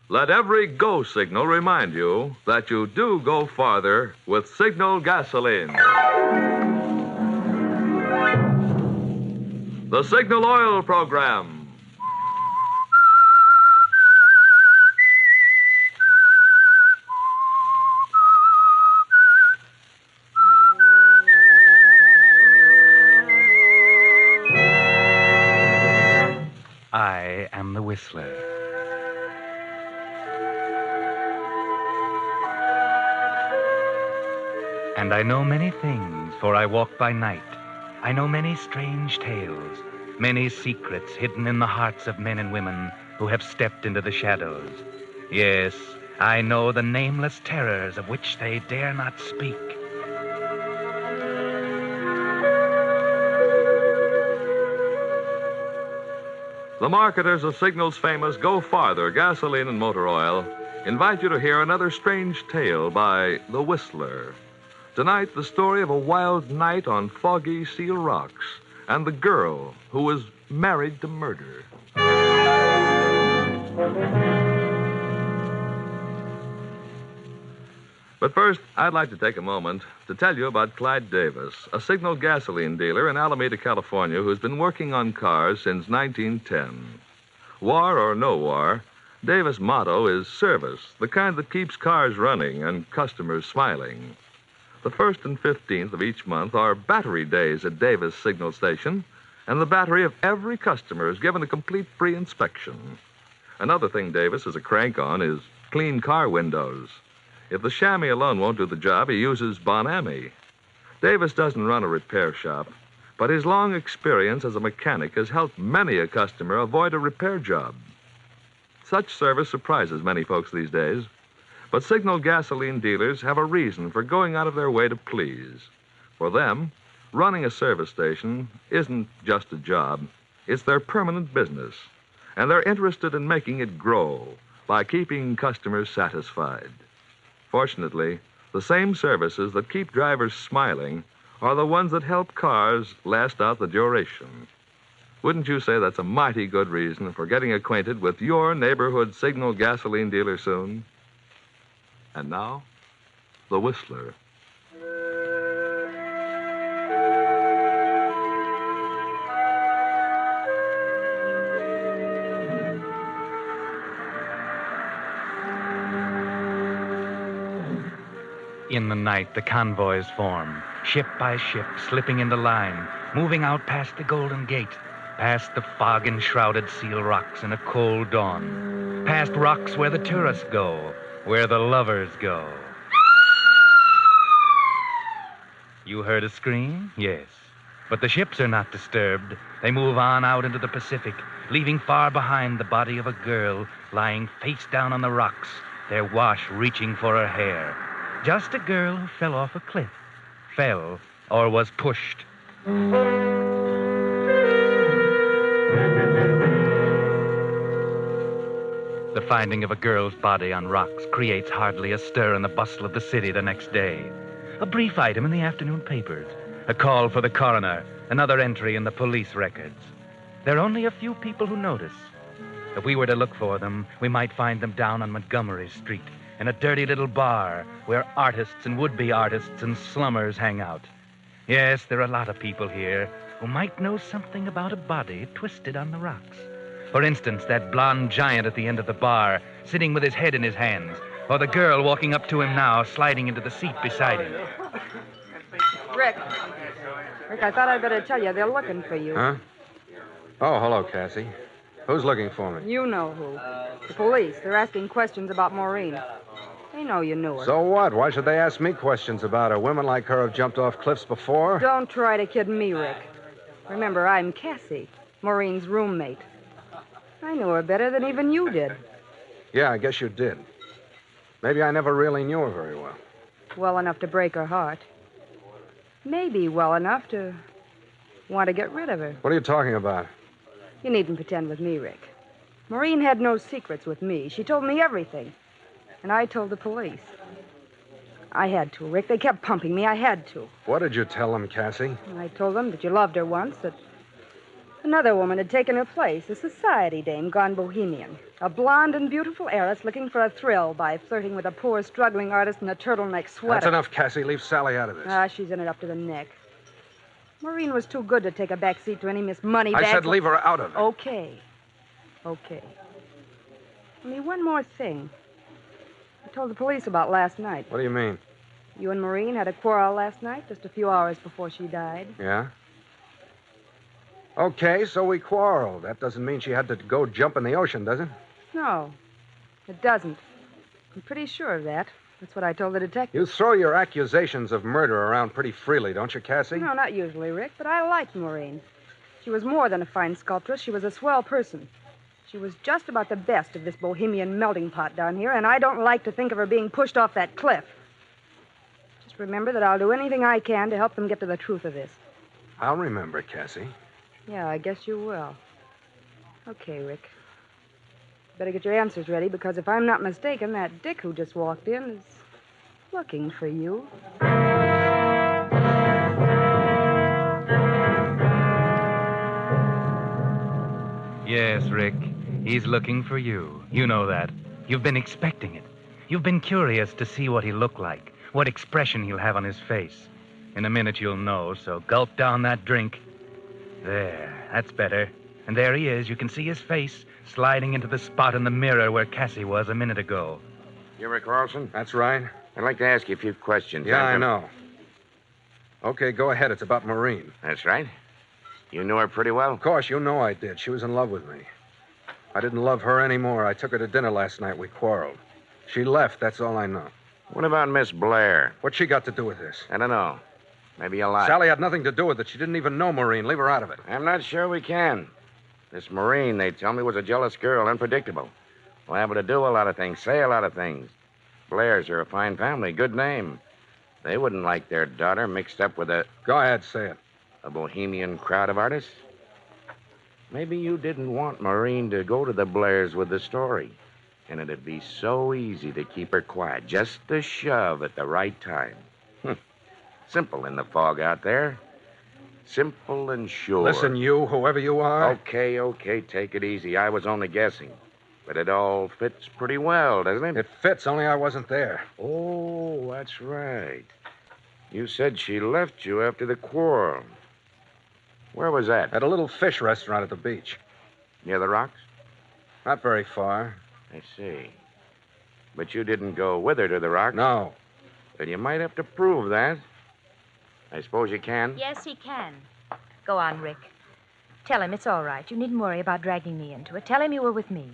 Let every go signal remind you that you do go farther with Signal gasoline. The Signal Oil Program. I am the Whistler. And I know many things, for I walk by night. I know many strange tales, many secrets hidden in the hearts of men and women who have stepped into the shadows. Yes, I know the nameless terrors of which they dare not speak. The marketers of Signal's famous Go Farther gasoline and motor oil invite you to hear another strange tale by The Whistler. Tonight, the story of a wild night on foggy Seal Rocks and the girl who was married to murder. But first, I'd like to take a moment to tell you about Clyde Davis, a Signal gasoline dealer in Alameda, California, who's been working on cars since 1910. War or no war, Davis' motto is service, the kind that keeps cars running and customers smiling. The 1st and 15th of each month are battery days at Davis Signal Station, and the battery of every customer is given a complete free inspection. Another thing Davis is a crank on is clean car windows. If the chamois alone won't do the job, he uses Bon-Ami. Davis doesn't run a repair shop, but his long experience as a mechanic has helped many a customer avoid a repair job. Such service surprises many folks these days, but Signal gasoline dealers have a reason for going out of their way to please. For them, running a service station isn't just a job, it's their permanent business, and they're interested in making it grow by keeping customers satisfied. Fortunately, the same services that keep drivers smiling are the ones that help cars last out the duration. Wouldn't you say that's a mighty good reason for getting acquainted with your neighborhood Signal gasoline dealer soon? And now, The Whistler. In the night, the convoys form, ship by ship, slipping into line, moving out past the Golden Gate, past the fog-enshrouded Seal Rocks in a cold dawn, past rocks where the tourists go, where the lovers go. You heard a scream? Yes. But the ships are not disturbed. They move on out into the Pacific, leaving far behind the body of a girl lying face down on the rocks, their wash reaching for her hair. Just a girl who fell off a cliff. Fell or was pushed. The finding of a girl's body on rocks creates hardly a stir in the bustle of the city the next day. A brief item in the afternoon papers. A call for the coroner. Another entry in the police records. There are only a few people who notice. If we were to look for them, we might find them down on Montgomery Street, in a dirty little bar where artists and would-be artists and slummers hang out. Yes, there are a lot of people here who might know something about a body twisted on the rocks. For instance, that blonde giant at the end of the bar, sitting with his head in his hands, or the girl walking up to him now, sliding into the seat beside him. Rick, I thought I'd better tell you they're looking for you. Huh? Oh, hello, Cassie. Who's looking for me? You know who. The police. They're asking questions about Maureen. They know you knew her. So what? Why should they ask me questions about her? Women like her have jumped off cliffs before. Don't try to kid me, Rick. Remember, I'm Cassie, Maureen's roommate. I knew her better than even you did. Yeah, I guess you did. Maybe I never really knew her very well. Well enough to break her heart. Maybe well enough to want to get rid of her. What are you talking about? You needn't pretend with me, Rick. Maureen had no secrets with me. She told me everything. And I told the police. I had to, Rick. They kept pumping me. I had to. What did you tell them, Cassie? I told them that you loved her once, that Another woman had taken her place, a society dame gone bohemian. A blonde and beautiful heiress looking for a thrill by flirting with a poor, struggling artist in a turtleneck sweater. That's enough, Cassie. Leave Sally out of this. Ah, she's in it up to the neck. Maureen was too good to take a back seat to any Miss Moneybag. I said leave her out of it. Okay. Only one more thing. I told the police about last night. What do you mean? You and Maureen had a quarrel last night, just a few hours before she died. Yeah? Okay, so we quarreled. That doesn't mean she had to go jump in the ocean, does it? No, it doesn't. I'm pretty sure of that. That's what I told the detective. You throw your accusations of murder around pretty freely, don't you, Cassie? No, not usually, Rick, but I liked Maureen. She was more than a fine sculptress. She was a swell person. She was just about the best of this bohemian melting pot down here, and I don't like to think of her being pushed off that cliff. Just remember that I'll do anything I can to help them get to the truth of this. I'll remember, Cassie. Yeah, I guess you will. Okay, Rick. Better get your answers ready, because if I'm not mistaken, that Dick who just walked in is looking for you. Yes, Rick. He's looking for you. You know that. You've been expecting it. You've been curious to see what he'll look like, what expression he'll have on his face. In a minute you'll know, so gulp down that drink. There, that's better. And there he is. You can see his face sliding into the spot in the mirror where Cassie was a minute ago. You Rick Carlson? That's right. I'd like to ask you a few questions. Yeah, I know. Okay, go ahead. It's about Maureen. That's right. You knew her pretty well? Of course, you know I did. She was in love with me. I didn't love her anymore. I took her to dinner last night. We quarreled. She left. That's all I know. What about Miss Blair? What's she got to do with this? I don't know. Maybe a lot. Sally had nothing to do with it. She didn't even know Maureen. Leave her out of it. I'm not sure we can. This Maureen, they tell me, was a jealous girl, unpredictable. Liable to do a lot of things, say a lot of things. Blairs are a fine family, good name. They wouldn't like their daughter mixed up with a Go ahead, say it. bohemian crowd of artists. Maybe you didn't want Maureen to go to the Blairs with the story. And it'd be so easy to keep her quiet, just a shove at the right time. Simple in the fog out there. Simple and sure. Listen, you, whoever you are. Okay, take it easy. I was only guessing. But it all fits pretty well, doesn't it? It fits, only I wasn't there. Oh, that's right. You said she left you after the quarrel. Where was that? At a little fish restaurant at the beach. Near the rocks? Not very far. I see. But you didn't go with her to the rocks? No. Then you might have to prove that. I suppose you can? Yes, he can. Go on, Rick. Tell him it's all right. You needn't worry about dragging me into it. Tell him you were with me.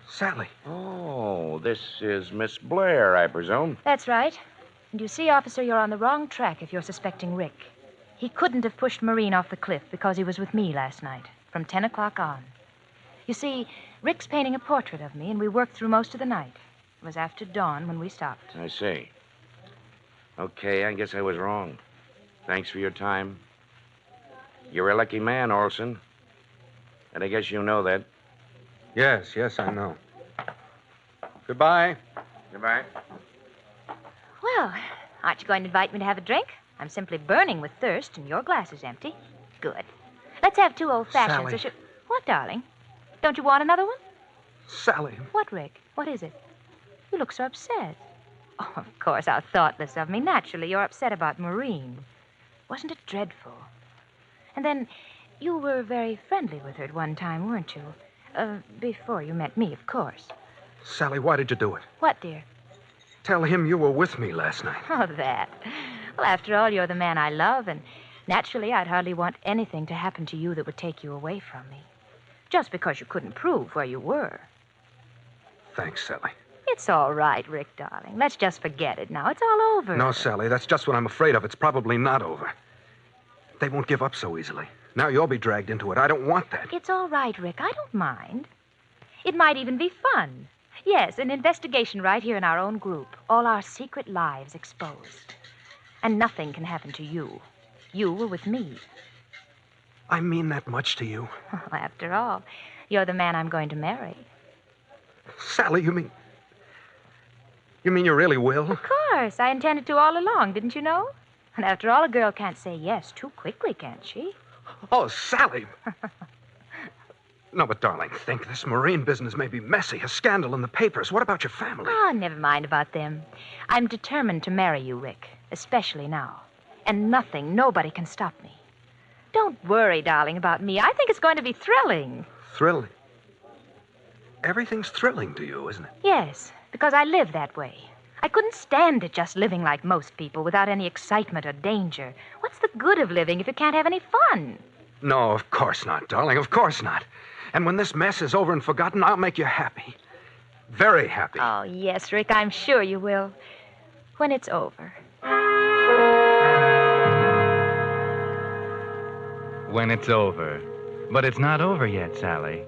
Sally. Oh, this is Miss Blair, I presume. That's right. And you see, officer, you're on the wrong track if you're suspecting Rick. He couldn't have pushed Maureen off the cliff because he was with me last night, from 10 o'clock on. You see, Rick's painting a portrait of me, and we worked through most of the night. It was after dawn when we stopped. I see. Okay, I guess I was wrong. Thanks for your time. You're a lucky man, Olson. And I guess you know that. Yes, I know. Goodbye. Goodbye. Well, aren't you going to invite me to have a drink? I'm simply burning with thirst, and your glass is empty. Good. Let's have 2 old-fashions. Sally. What, darling? Don't you want another one? Sally. What, Rick? What is it? You look so upset. Oh, of course, how thoughtless of me. Naturally, you're upset about Maureen. Wasn't it dreadful? And then, you were very friendly with her at one time, weren't you? Before you met me, of course. Sally, why did you do it? What, dear? Tell him you were with me last night. Oh, that. Well, after all, you're the man I love, and naturally, I'd hardly want anything to happen to you that would take you away from me. Just because you couldn't prove where you were. Thanks, Sally. It's all right, Rick, darling. Let's just forget it now. It's all over. No, Sally, that's just what I'm afraid of. It's probably not over. They won't give up so easily. Now you'll be dragged into it. I don't want that. It's all right, Rick. I don't mind. It might even be fun. Yes, an investigation right here in our own group. All our secret lives exposed. And nothing can happen to you. You were with me. I mean that much to you. Well, after all, you're the man I'm going to marry. Sally, you mean you really will? Of course. I intended to all along, didn't you know? And after all, a girl can't say yes too quickly, can't she? Oh, Sally. No, but darling, think. This Maureen business may be messy. A scandal in the papers. What about your family? Oh, never mind about them. I'm determined to marry you, Rick, especially now. And nobody can stop me. Don't worry, darling, about me. I think it's going to be thrilling. Thrilling? Everything's thrilling to you, isn't it? Yes, because I live that way. I couldn't stand it just living like most people without any excitement or danger. What's the good of living if you can't have any fun? No, of course not, darling. Of course not. And when this mess is over and forgotten, I'll make you happy. Very happy. Oh, yes, Rick, I'm sure you will. When it's over. When it's over. But it's not over yet, Sally.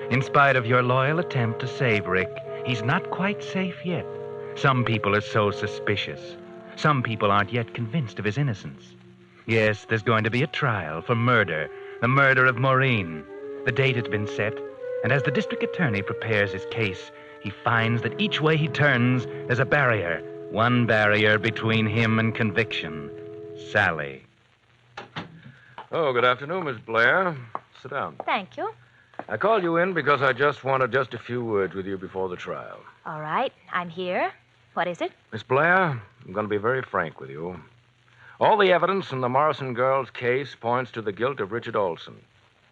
In spite of your loyal attempt to save Rick, he's not quite safe yet. Some people are so suspicious. Some people aren't yet convinced of his innocence. Yes, there's going to be a trial for murder, the murder of Maureen. The date has been set, and as the district attorney prepares his case, he finds that each way he turns, there's a barrier. One barrier between him and conviction. Sally. Oh, good afternoon, Miss Blair. Sit down. Thank you. I called you in because I just wanted a few words with you before the trial. All right, I'm here. What is it? Miss Blair, I'm going to be very frank with you. All the evidence in the Morrison girl's case points to the guilt of Richard Olson.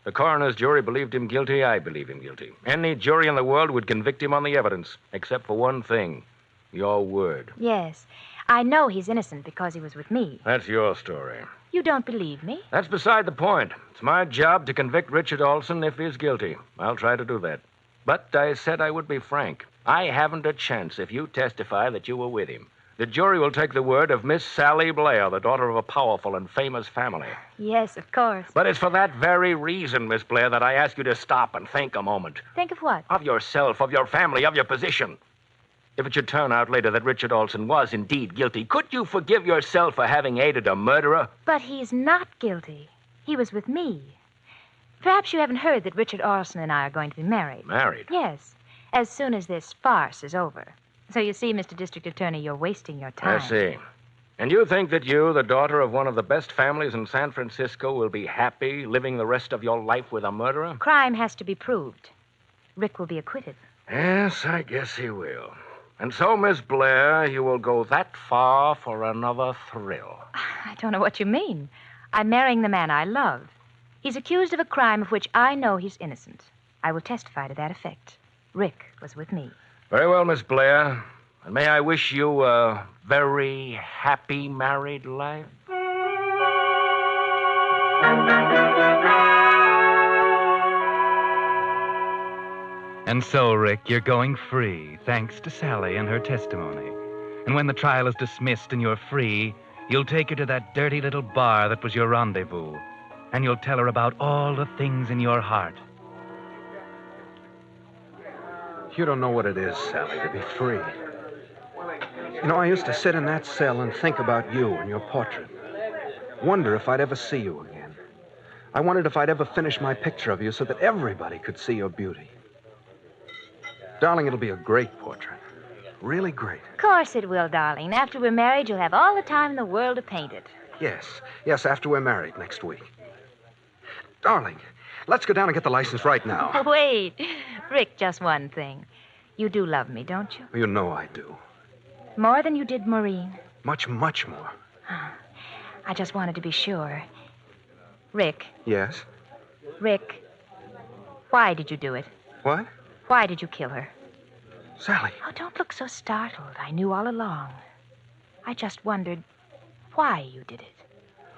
The coroner's jury believed him guilty. I believe him guilty. Any jury in the world would convict him on the evidence, except for one thing. Your word. Yes. I know he's innocent because he was with me. That's your story. You don't believe me? That's beside the point. It's my job to convict Richard Olson if he's guilty. I'll try to do that. But I said I would be frank. I haven't a chance if you testify that you were with him. The jury will take the word of Miss Sally Blair, the daughter of a powerful and famous family. Yes, of course. But it's for that very reason, Miss Blair, that I ask you to stop and think a moment. Think of what? Of yourself, of your family, of your position. If it should turn out later that Richard Olson was indeed guilty, could you forgive yourself for having aided a murderer? But he's not guilty. He was with me. Perhaps you haven't heard that Richard Olson and I are going to be married. Married? Yes, as soon as this farce is over. So you see, Mr. District Attorney, you're wasting your time. I see. And you think that you, the daughter of one of the best families in San Francisco, will be happy living the rest of your life with a murderer? Crime has to be proved. Rick will be acquitted. Yes, I guess he will. And so, Miss Blair, you will go that far for another thrill. I don't know what you mean. I'm marrying the man I love. He's accused of a crime of which I know he's innocent. I will testify to that effect. Rick was with me. Very well, Miss Blair. And may I wish you a very happy married life? And so, Rick, you're going free, thanks to Sally and her testimony. And when the trial is dismissed and you're free, you'll take her to that dirty little bar that was your rendezvous. And you'll tell her about all the things in your heart. You don't know what it is, Sally, to be free. You know, I used to sit in that cell and think about you and your portrait. Wonder if I'd ever see you again. I wondered if I'd ever finish my picture of you so that everybody could see your beauty. Darling, it'll be a great portrait. Really great. Of course it will, darling. After we're married, you'll have all the time in the world to paint it. Yes, after we're married next week. Darling, let's go down and get the license right now. Wait. Rick, just one thing. You do love me, don't you? You know I do. More than you did Maureen? Much, much more. I just wanted to be sure. Rick. Yes? Rick, why did you do it? What? Why did you kill her? Sally. Oh, don't look so startled. I knew all along. I just wondered why you did it.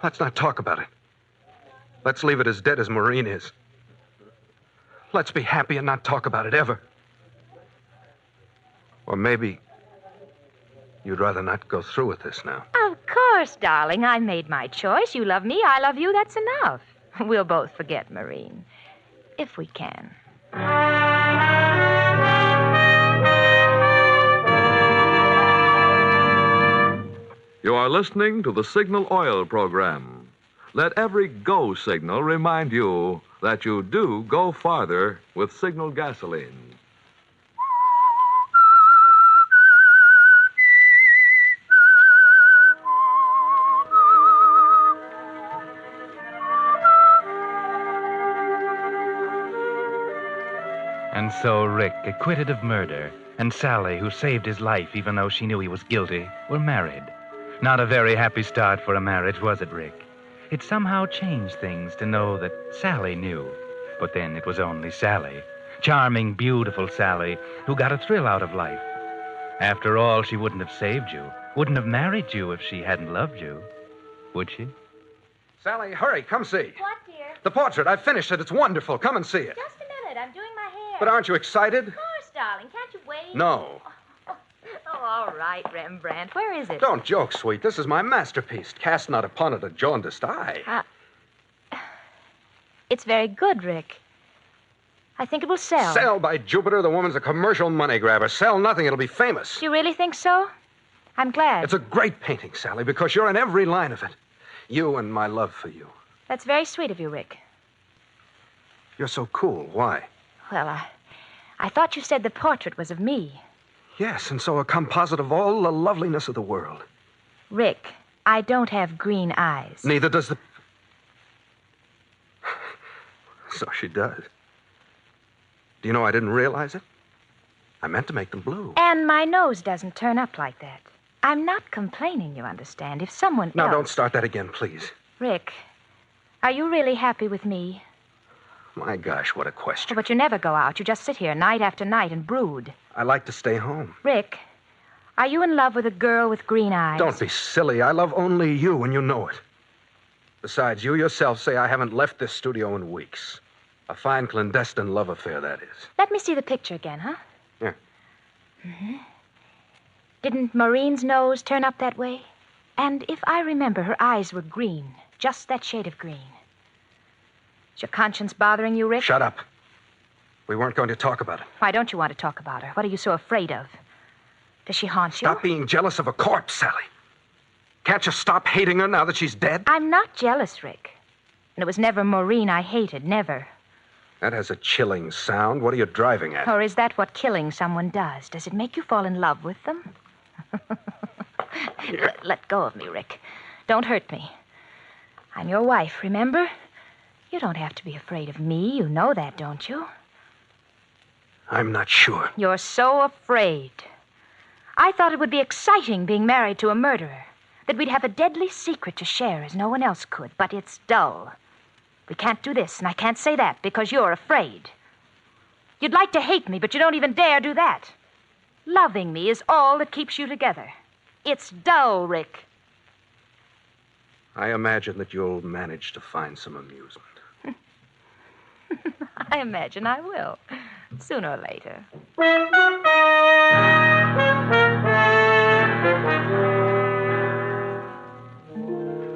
Let's not talk about it. Let's leave it as dead as Maureen is. Let's be happy and not talk about it ever. Or maybe you'd rather not go through with this now. Of course, darling. I made my choice. You love me, I love you. That's enough. We'll both forget Maureen. If we can. You are listening to the Signal Oil program. Let every go signal remind you that you do go farther with Signal gasoline. so Rick, acquitted of murder, and Sally, who saved his life even though she knew he was guilty, were married. Not a very happy start for a marriage, was it, Rick? It somehow changed things to know that Sally knew. But then it was only Sally. Charming, beautiful Sally, who got a thrill out of life. After all, she wouldn't have saved you, wouldn't have married you if she hadn't loved you. Would she? Sally, hurry, come see. What, dear? The portrait, I've finished it. It's wonderful. Come and see it. Just a minute. I'm doing my hair. But aren't you excited? Of course, darling. Can't you wait? No. Oh, all right, Rembrandt. Where is it? Don't joke, sweet. This is my masterpiece. Cast not upon it a jaundiced eye. It's very good, Rick. I think it will sell. Sell, by Jupiter. The woman's a commercial money grabber. Sell nothing. It'll be famous. Do you really think so? I'm glad. It's a great painting, Sally, because you're in every line of it. You and my love for you. That's very sweet of you, Rick. You're so cool. Why? Well, I thought you said the portrait was of me. Yes, and so a composite of all the loveliness of the world. Rick, I don't have green eyes. Neither does the... So she does. Do you know I didn't realize it? I meant to make them blue. And my nose doesn't turn up like that. I'm not complaining, you understand. If someone Now, else... don't start that again, please. Rick, are you really happy with me? My gosh, what a Oh, question. but you never go out. You just sit here night after night and brood. I like to stay home. Rick, are you in love with a girl with green eyes? Don't be silly. I love only you, and you know it. Besides, you yourself say I haven't left this studio in weeks. A fine clandestine love affair, that is. Let me see the picture again, huh? Yeah. Mm-hmm. Didn't Maureen's nose turn up that way? And if I remember, her eyes were green. Just that shade of green. Is your conscience bothering you, Rick? Shut up. We weren't going to talk about it. Why don't you want to talk about her? What are you so afraid of? Does she haunt you? Stop being jealous of a corpse, Sally. Can't you stop hating her now that she's dead? I'm not jealous, Rick. And it was never Maureen I hated, never. That has a chilling sound. What are you driving at? Or is that what killing someone does? Does it make you fall in love with them? Let go of me, Rick. Don't hurt me. I'm your wife, remember? You don't have to be afraid of me. You know that, don't you? I'm not sure. You're so afraid. I thought it would be exciting being married to a murderer. That we'd have a deadly secret to share as no one else could. But it's dull. We can't do this, and I can't say that because you're afraid. You'd like to hate me, but you don't even dare do that. Loving me is all that keeps you together. It's dull, Rick. I imagine that you'll manage to find some amusement. I imagine I will, sooner or later.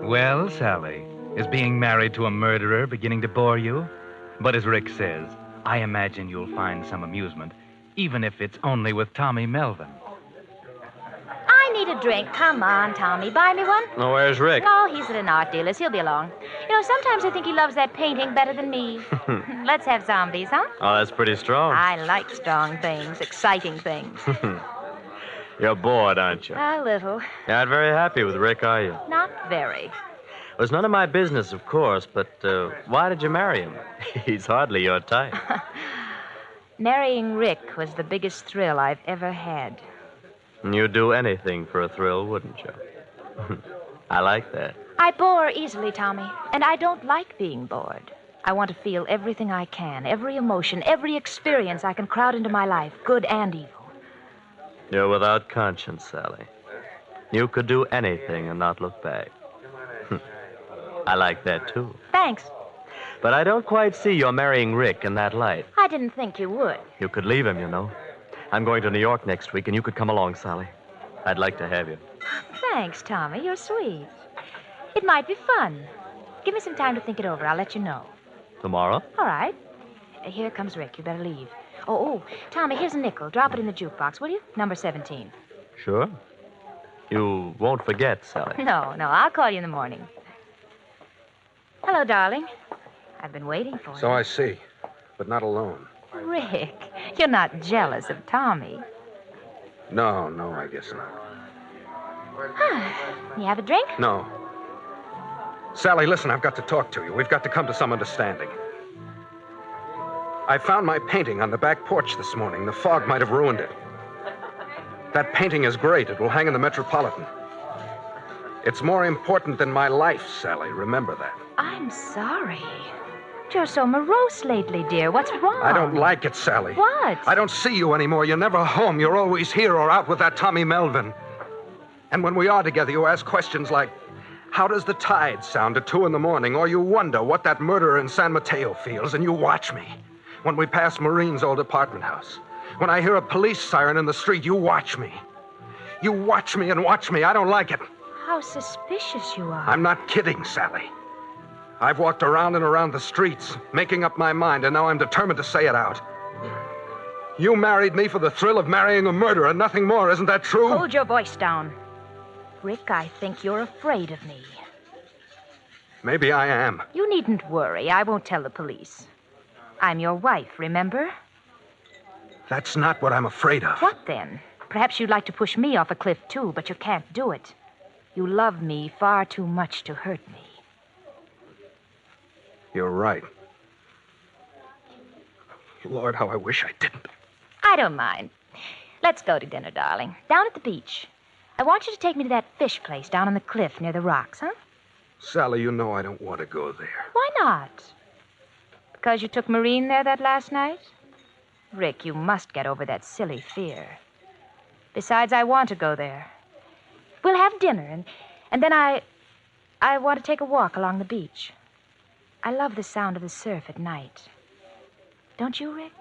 Well, Sally, is being married to a murderer beginning to bore you? But as Rick says, I imagine you'll find some amusement, even if it's only with Tommy Melvin. I need a drink. Come on, Tommy. Buy me one. Oh, where's Rick? Oh, he's at an art dealer's. He'll be along. You know, sometimes I think he loves that painting better than me. Let's have zombies, huh? Oh, that's pretty strong. I like strong things, exciting things. You're bored, aren't you? A little. You're not very happy with Rick, are you? Not very. Well, it's none of my business, of course, but why did you marry him? He's hardly your type. Marrying Rick was the biggest thrill I've ever had. You'd do anything for a thrill, wouldn't you? I like that. I bore easily, Tommy, and I don't like being bored. I want to feel everything I can, every emotion, every experience I can crowd into my life, good and evil. You're without conscience, Sally. You could do anything and not look back. I like that, too. Thanks. But I don't quite see your marrying Rick in that light. I didn't think you would. You could leave him, you know. I'm going to New York next week, and you could come along, Sally. I'd like to have you. Thanks, Tommy. You're sweet. It might be fun. Give me some time to think it over. I'll let you know. Tomorrow? All right. Here comes Rick. You better leave. Oh, Tommy, here's a nickel. Drop it in the jukebox, will you? Number 17. Sure. You won't forget, Sally. No, I'll call you in the morning. Hello, darling. I've been waiting for you. So I see, but not alone. Rick, you're not jealous of Tommy. No, I guess not. You have a drink? No. Sally, listen, I've got to talk to you. We've got to come to some understanding. I found my painting on the back porch this morning. The fog might have ruined it. That painting is great. It will hang in the Metropolitan. It's more important than my life, Sally. Remember that. I'm sorry. You're so morose lately, dear. What's wrong? I don't like it, Sally. What? I don't see you anymore. You're never home. You're always here or out with that Tommy Melvin. And when we are together, you ask questions like, how does the tide sound at 2 a.m? Or you wonder what that murderer in San Mateo feels, and you watch me. When we pass Marine's old apartment house. When I hear a police siren in the street, you watch me. You watch me and watch me. I don't like it. How suspicious you are. I'm not kidding, Sally. I've walked around and around the streets, making up my mind, and now I'm determined to say it out. You married me for the thrill of marrying a murderer, nothing more. Isn't that true? Hold your voice down. Rick, I think you're afraid of me. Maybe I am. You needn't worry. I won't tell the police. I'm your wife, remember? That's not what I'm afraid of. What then? Perhaps you'd like to push me off a cliff, too, but you can't do it. You love me far too much to hurt me. You're right. Lord, how I wish I didn't. I don't mind. Let's go to dinner, darling. Down at the beach. I want you to take me to that fish place down on the cliff near the rocks, huh? Sally, you know I don't want to go there. Why not? Because you took Maureen there that last night? Rick, you must get over that silly fear. Besides, I want to go there. We'll have dinner, and then I want to take a walk along the beach. I love the sound of the surf at night. Don't you, Rick?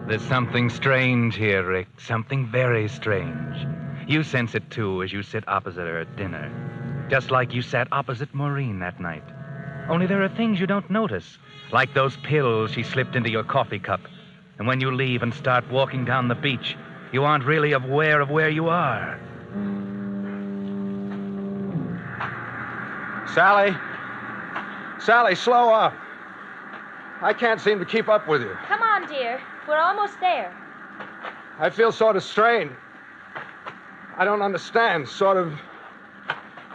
There's something strange here, Rick. Something very strange. You sense it, too, as you sit opposite her at dinner. Just like you sat opposite Maureen that night. Only there are things you don't notice, like those pills she slipped into your coffee cup. And when you leave and start walking down the beach, you aren't really aware of where you are. Sally? Sally, slow up. I can't seem to keep up with you. Come on, dear. We're almost there. I feel sort of strained. I don't understand. Sort of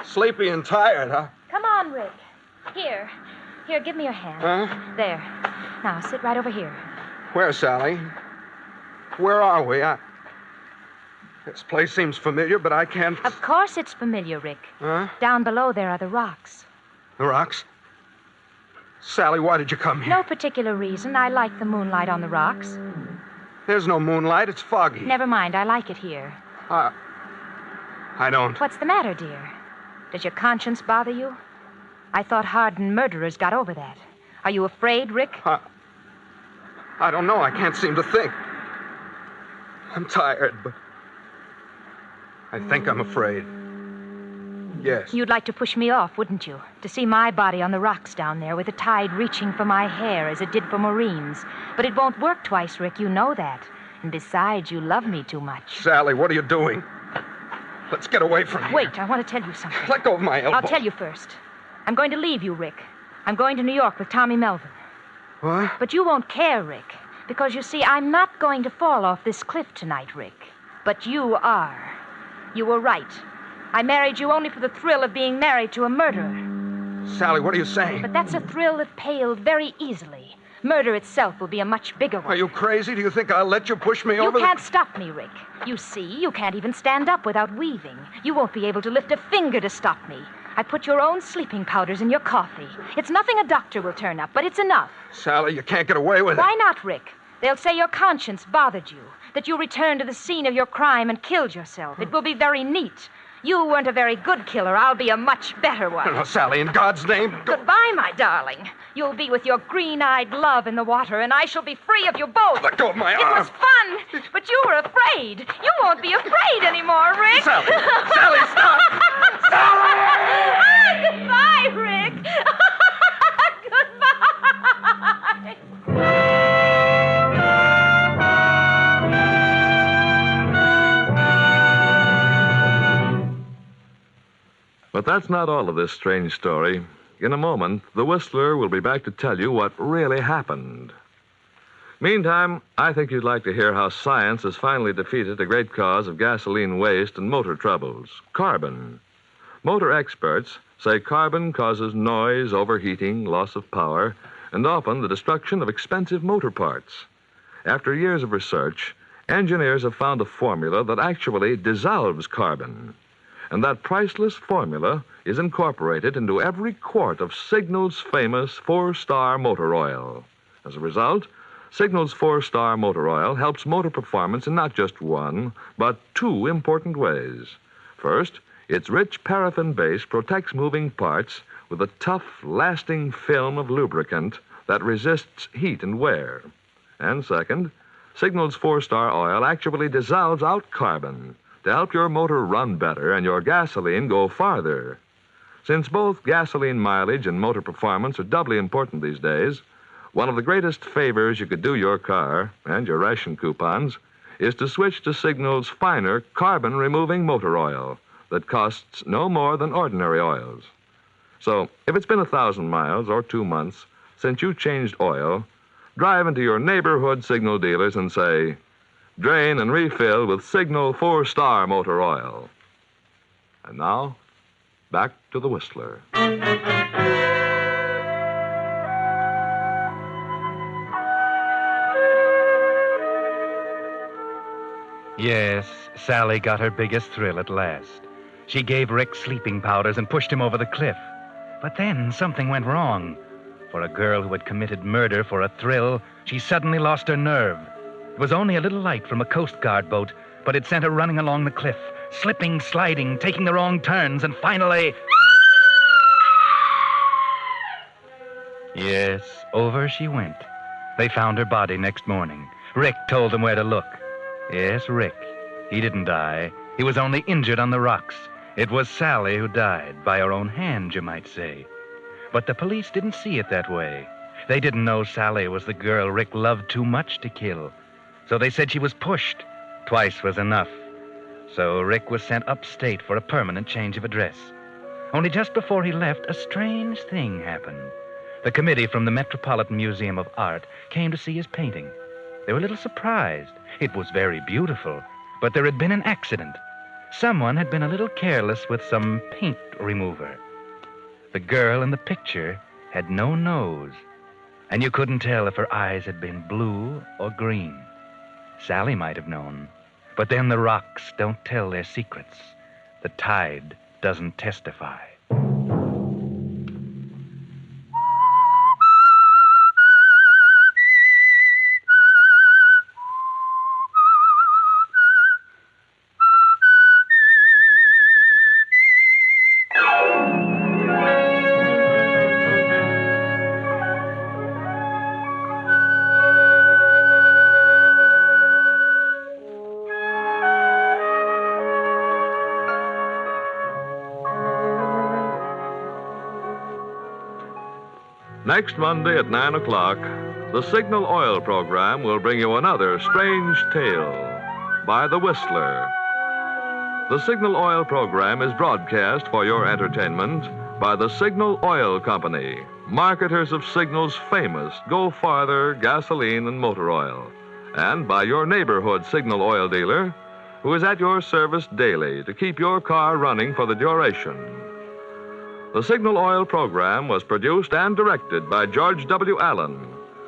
sleepy and tired, huh? Come on, Rick. Here, give me your hand. Huh? There. Now, sit right over here. Where, Sally? Where are we? This place seems familiar, but I can't... Of course it's familiar, Rick. Huh? Down below there are the rocks. The rocks? Sally, why did you come here? No particular reason. I like the moonlight on the rocks. There's no moonlight. It's foggy. Never mind. I like it here. I don't. What's the matter, dear? Does your conscience bother you? I thought hardened murderers got over that. Are you afraid, Rick? I don't know. I can't seem to think. I'm tired, but I think I'm afraid. Yes. You'd like to push me off, wouldn't you? To see my body on the rocks down there with the tide reaching for my hair as it did for Maureen's. But it won't work twice, Rick. You know that. And besides, you love me too much. Sally, what are you doing? Let's get away from here. Wait, I want to tell you something. Let go of my elbow. I'll tell you first. I'm going to leave you, Rick. I'm going to New York with Tommy Melvin. What? But you won't care, Rick. Because, you see, I'm not going to fall off this cliff tonight, Rick. But you are. You were right. I married you only for the thrill of being married to a murderer. Sally, what are you saying? But that's a thrill that paled very easily. Murder itself will be a much bigger one. Are you crazy? Do you think I'll let you push me You over? can't stop me, Rick. You see, you can't even stand up without weaving. You won't be able to lift a finger to stop me. I put your own sleeping powders in your coffee. It's nothing a doctor will turn up, but it's enough. Sally, you can't get away with it. Why not, Rick? They'll say your conscience bothered you, that you returned to the scene of your crime and killed yourself. It will be very neat. You weren't a very good killer. I'll be a much better one. No, Sally, in God's name, don't... Goodbye, my darling. You'll be with your green-eyed love in the water, and I shall be free of you both. Let go of my It arm. was fun, but you were afraid. You won't be afraid anymore, Rick. Sally! Sally, stop! Sally! Goodbye, Rick. Goodbye. But that's not all of this strange story. In a moment, the Whistler will be back to tell you what really happened. Meantime, I think you'd like to hear how science has finally defeated a great cause of gasoline waste and motor troubles, carbon. Motor experts say carbon causes noise, overheating, loss of power, and often the destruction of expensive motor parts. After years of research, engineers have found a formula that actually dissolves carbon. And that priceless formula is incorporated into every quart of Signal's famous 4-star motor oil. As a result, Signal's 4-star motor oil helps motor performance in not just one, but two important ways. First, its rich paraffin base protects moving parts with a tough, lasting film of lubricant that resists heat and wear. And second, Signal's 4-star oil actually dissolves out carbon to help your motor run better and your gasoline go farther. Since both gasoline mileage and motor performance are doubly important these days, one of the greatest favors you could do your car and your ration coupons is to switch to Signal's finer carbon-removing motor oil that costs no more than ordinary oils. So, if it's been 1,000 miles or 2 months since you changed oil, drive into your neighborhood Signal dealers and say, "Drain and refill with Signal 4-star motor oil." And now, back to the Whistler. Yes, Sally got her biggest thrill at last. She gave Rick sleeping powders and pushed him over the cliff. But then something went wrong. For a girl who had committed murder for a thrill, she suddenly lost her nerve. It was only a little light from a Coast Guard boat, but it sent her running along the cliff, slipping, sliding, taking the wrong turns, and finally... Yes, over she went. They found her body next morning. Rick told them where to look. Yes, Rick. He didn't die. He was only injured on the rocks. It was Sally who died, by her own hand, you might say. But the police didn't see it that way. They didn't know Sally was the girl Rick loved too much to kill. So they said she was pushed. Twice was enough. So Rick was sent upstate for a permanent change of address. Only just before he left, a strange thing happened. The committee from the Metropolitan Museum of Art came to see his painting. They were a little surprised. It was very beautiful, but there had been an accident. Someone had been a little careless with some paint remover. The girl in the picture had no nose, and you couldn't tell if her eyes had been blue or green. Sally might have known, but then the rocks don't tell their secrets. The tide doesn't testify. Next Monday at 9 o'clock, the Signal Oil program will bring you another strange tale by The Whistler. The Signal Oil program is broadcast for your entertainment by the Signal Oil Company, marketers of Signal's famous Go Farther gasoline and motor oil, and by your neighborhood Signal oil dealer, who is at your service daily to keep your car running for the duration. The Signal Oil program was produced and directed by George W. Allen,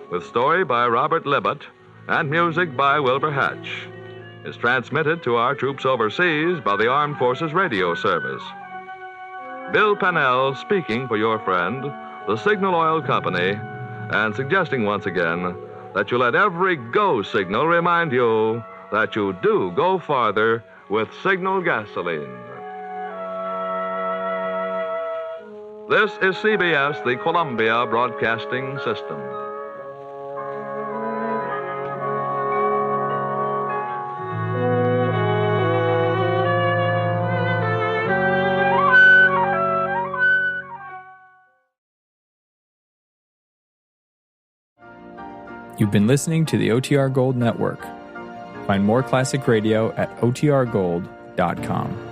with story by Robert Libott and music by Wilbur Hatch. Is transmitted to our troops overseas by the Armed Forces Radio Service. Bill Pennell speaking for your friend, the Signal Oil Company, and suggesting once again that you let every go signal remind you that you do go farther with Signal gasoline. This is CBS, the Columbia Broadcasting System. You've been listening to the OTR Gold Network. Find more classic radio at otrgold.com.